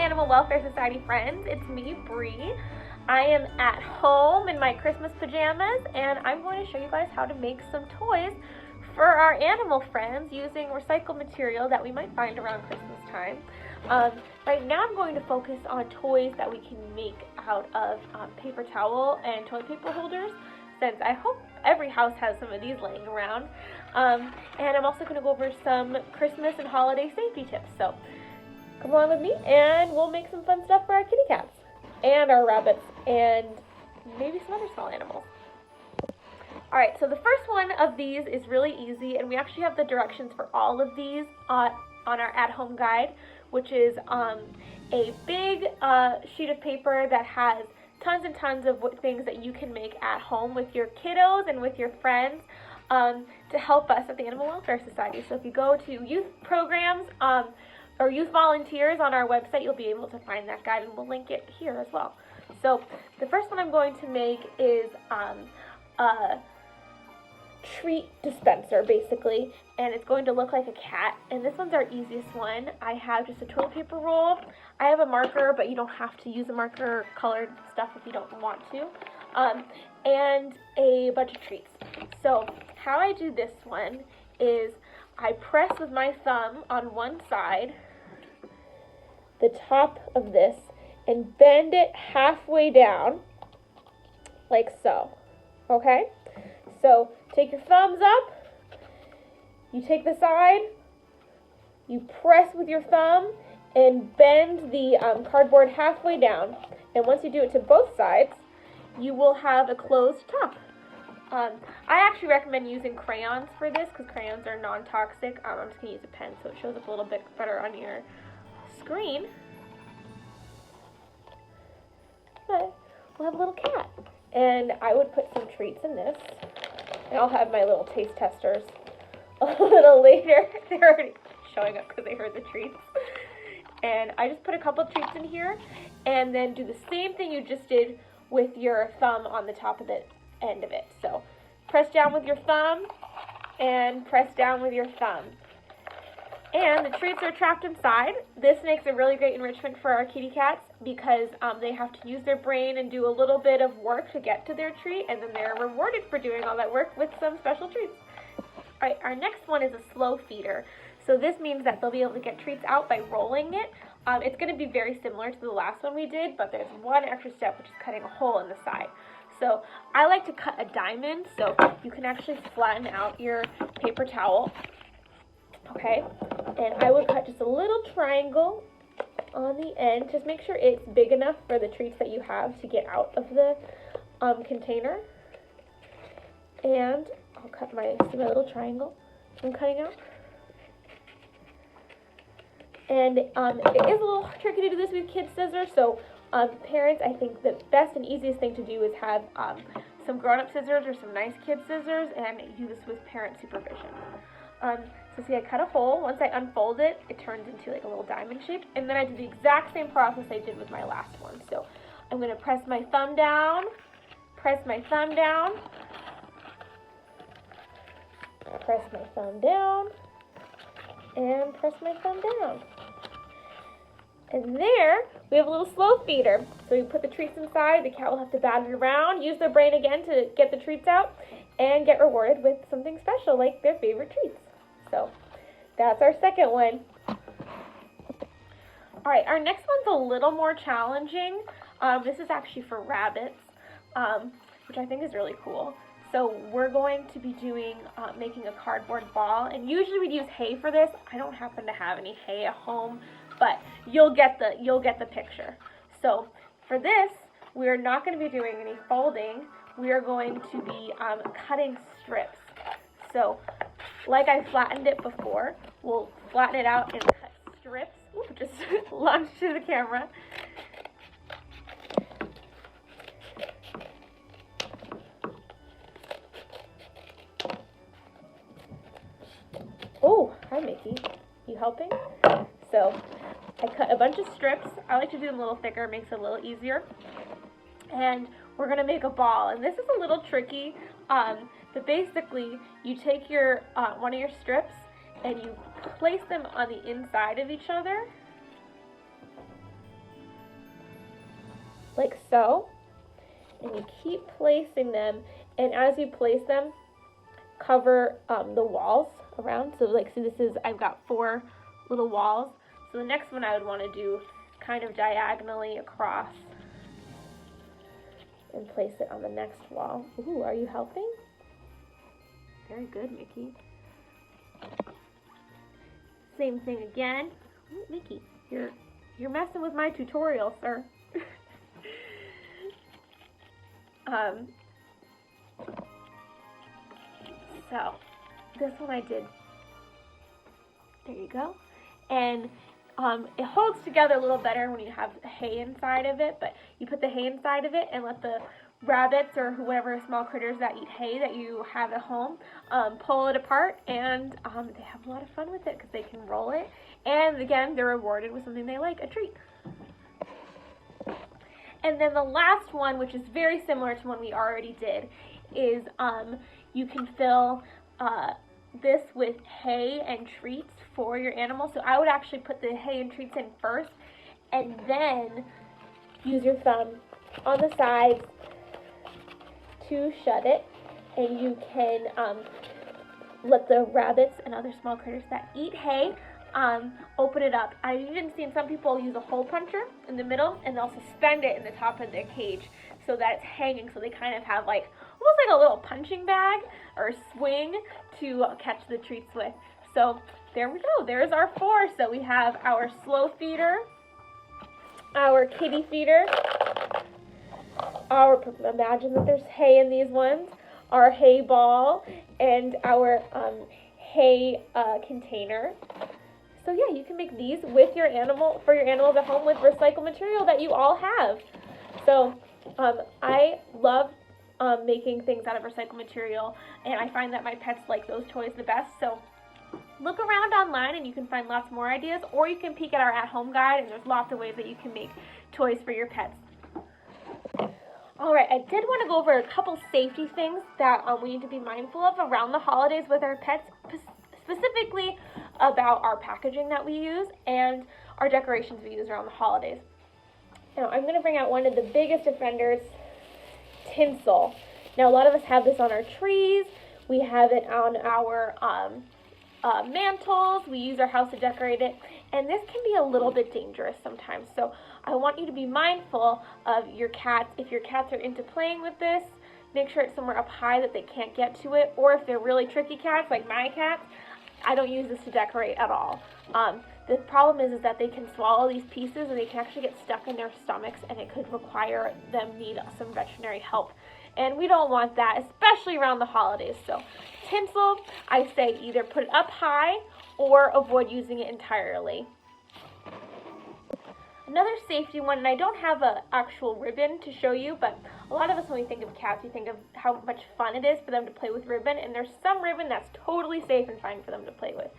Animal Welfare Society friends, it's me, Brie. I am at home in my Christmas pajamas, and I'm going to show you guys how to make some toys for our animal friends using recycled material that we might find around Christmas time. Right now I'm going to focus on toys that we can make out of paper towel and toilet paper holders, since I hope every house has some of these laying around. And I'm also going to go over some Christmas and holiday safety tips. So come along with me and we'll make some fun stuff for our kitty cats and our rabbits and maybe some other small animals. Alright, so the first one of these is really easy, and we actually have the directions for all of these on our at-home guide, which is a big sheet of paper that has tons and tons of things that you can make at home with your kiddos and with your friends to help us at the Animal Welfare Society. So if you go to youth programs or youth volunteers on our website, you'll be able to find that guide, and we'll link it here as well. So the first one I'm going to make is a treat dispenser, basically, and it's going to look like a cat, and this one's our easiest one. I have just a toilet paper roll. I have a marker, but you don't have to use a marker or colored stuff if you don't want to, and a bunch of treats. So how I do this one is I press with my thumb on one side the top of this and bend it halfway down like so. Okay, so take your thumbs up, you take the side, you press with your thumb and bend the cardboard halfway down, and once you do it to both sides, you will have a closed top. I actually recommend using crayons for this because crayons are non-toxic. I'm just going to use a pen so it shows up a little bit better on your screen. But we'll have a little cat. And I would put some treats in this. And I'll have my little taste testers a little later. They're already showing up because they heard the treats. And I just put a couple treats in here. And then do the same thing you just did with your thumb on the top of the end of it. So press down with your thumb and press down with your thumb. And the treats are trapped inside. This makes a really great enrichment for our kitty cats because they have to use their brain and do a little bit of work to get to their treat, and then they're rewarded for doing all that work with some special treats. Alright, our next one is a slow feeder. So this means that they'll be able to get treats out by rolling it. It's going to be very similar to the last one we did, but there's one extra step, which is cutting a hole in the side. So I like to cut a diamond so you can actually flatten out your paper towel. Okay, and I would cut just a little triangle on the end. Just make sure it's big enough for the treats that you have to get out of the container. And I'll cut see my little triangle I'm cutting out. And it is a little tricky to do this with kid scissors, so parents, I think the best and easiest thing to do is have some grown-up scissors or some nice kid scissors and do this with parent supervision. So see, I cut a hole. Once I unfold it, it turns into like a little diamond shape, and then I do the exact same process I did with my last one. So I'm going to press my thumb down, press my thumb down, press my thumb down, and press my thumb down. And there, we have a little slow feeder. So you put the treats inside, the cat will have to bat it around, use their brain again to get the treats out, and get rewarded with something special like their favorite treats. So that's our second one. Alright, our next one's a little more challenging. This is actually for rabbits, which I think is really cool. So we're going to be doing, making a cardboard ball, and usually we'd use hay for this. I don't happen to have any hay at home, but you'll get the picture. So for this, we're not going to be doing any folding. We are going to be cutting strips. So like I flattened it before, we'll flatten it out and cut strips. Ooh, just launched to the camera. Oh, hi Mickey. You helping? So I cut a bunch of strips. I like to do them a little thicker, it makes it a little easier. And we're going to make a ball. And this is a little tricky, but basically you take your one of your strips and you place them on the inside of each other. like so. And you keep placing them, and as you place them, cover the walls around. So like, see, I've got 4 little walls. So the next one I would want to do kind of diagonally across and place it on the next wall. Ooh, are you helping? Very good, Mickey. Same thing again. Ooh, Mickey, you're messing with my tutorial, sir. So this one I did. There you go. And it holds together a little better when you have hay inside of it, but you put the hay inside of it and let the rabbits or whoever small critters that eat hay that you have at home pull it apart, and they have a lot of fun with it because they can roll it, and again they're rewarded with something they like, a treat. And then the last one, which is very similar to one we already did, is you can fill this with hay and treats for your animal. So I would actually put the hay and treats in first, and then use your thumb on the sides to shut it, and you can let the rabbits and other small critters that eat hay open it up. I've even seen some people use a hole puncher in the middle, and they'll suspend it in the top of their cage so that it's hanging, so they kind of have like almost like a little punching bag or swing to catch the treats with. So there we go. There's our 4. So we have our slow feeder, our kitty feeder, imagine that there's hay in these ones, our hay ball, and our hay container. So yeah, you can make these with your animal, for your animals at home, with recycled material that you all have. So I love making things out of recycled material, and I find that my pets like those toys the best. So look around online and you can find lots more ideas, or you can peek at our at-home guide, and there's lots of ways that you can make toys for your pets. Alright, I did want to go over a couple safety things that we need to be mindful of around the holidays with our pets, specifically about our packaging that we use and our decorations we use around the holidays. Now, I'm going to bring out one of the biggest offenders, tinsel. Now, a lot of us have this on our trees. We have it on our mantles. We use our house to decorate it, and this can be a little bit dangerous sometimes. So I want you to be mindful of your cats. If your cats are into playing with this, make sure it's somewhere up high that they can't get to it, or if they're really tricky cats like my cats, I don't use this to decorate at all. The problem is that they can swallow these pieces, and they can actually get stuck in their stomachs, and it could require them need some veterinary help. And we don't want that, especially around the holidays. So tinsel, I say either put it up high or avoid using it entirely. Another safety one, and I don't have an actual ribbon to show you, but a lot of us, when we think of cats, we think of how much fun it is for them to play with ribbon, and there's some ribbon that's totally safe and fine for them to play with.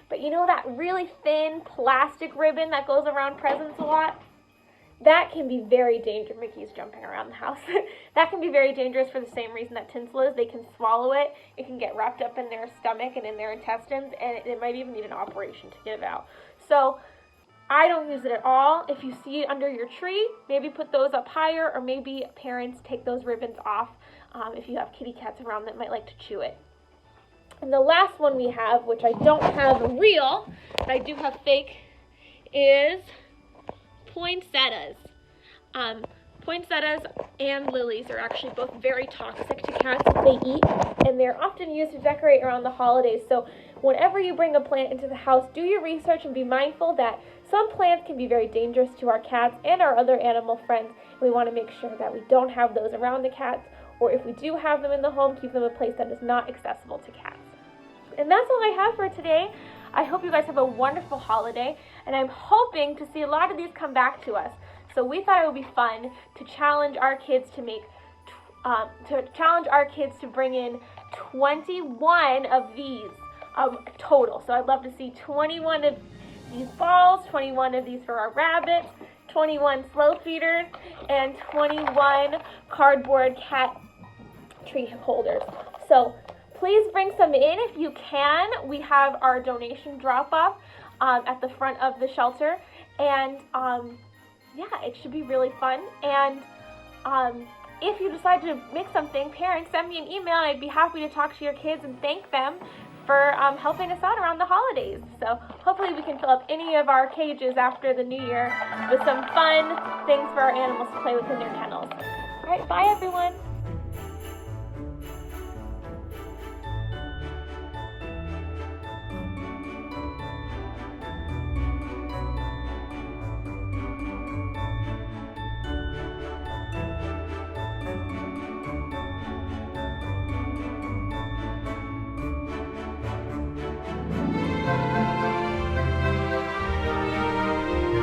But you know that really thin plastic ribbon that goes around presents a lot? That can be very dangerous. Mickey's jumping around the house. That can be very dangerous for the same reason that tinsel is. They can swallow it. It can get wrapped up in their stomach and in their intestines, and it might even need an operation to get it out. So I don't use it at all. If you see it under your tree, maybe put those up higher, or maybe parents take those ribbons off if you have kitty cats around that might like to chew it. And the last one we have, which I don't have real, but I do have fake, is poinsettias. Poinsettias and lilies are actually both very toxic to cats if they eat, and they're often used to decorate around the holidays. So whenever you bring a plant into the house, do your research and be mindful that some plants can be very dangerous to our cats and our other animal friends. We want to make sure that we don't have those around the cats, or if we do have them in the home, keep them in a place that is not accessible to cats. And that's all I have for today. I hope you guys have a wonderful holiday, and I'm hoping to see a lot of these come back to us. So we thought it would be fun to challenge our kids to bring in 21 of these total. So I'd love to see 21 of these balls, 21 of these for our rabbits, 21 slow feeders, and 21 cardboard cat treat holders. So please bring some in if you can. We have our donation drop-off at the front of the shelter, and yeah, it should be really fun. And if you decide to make something, parents, send me an email and I'd be happy to talk to your kids and thank them for helping us out around the holidays. So hopefully we can fill up any of our cages after the new year with some fun things for our animals to play with in their kennels. All right, bye everyone.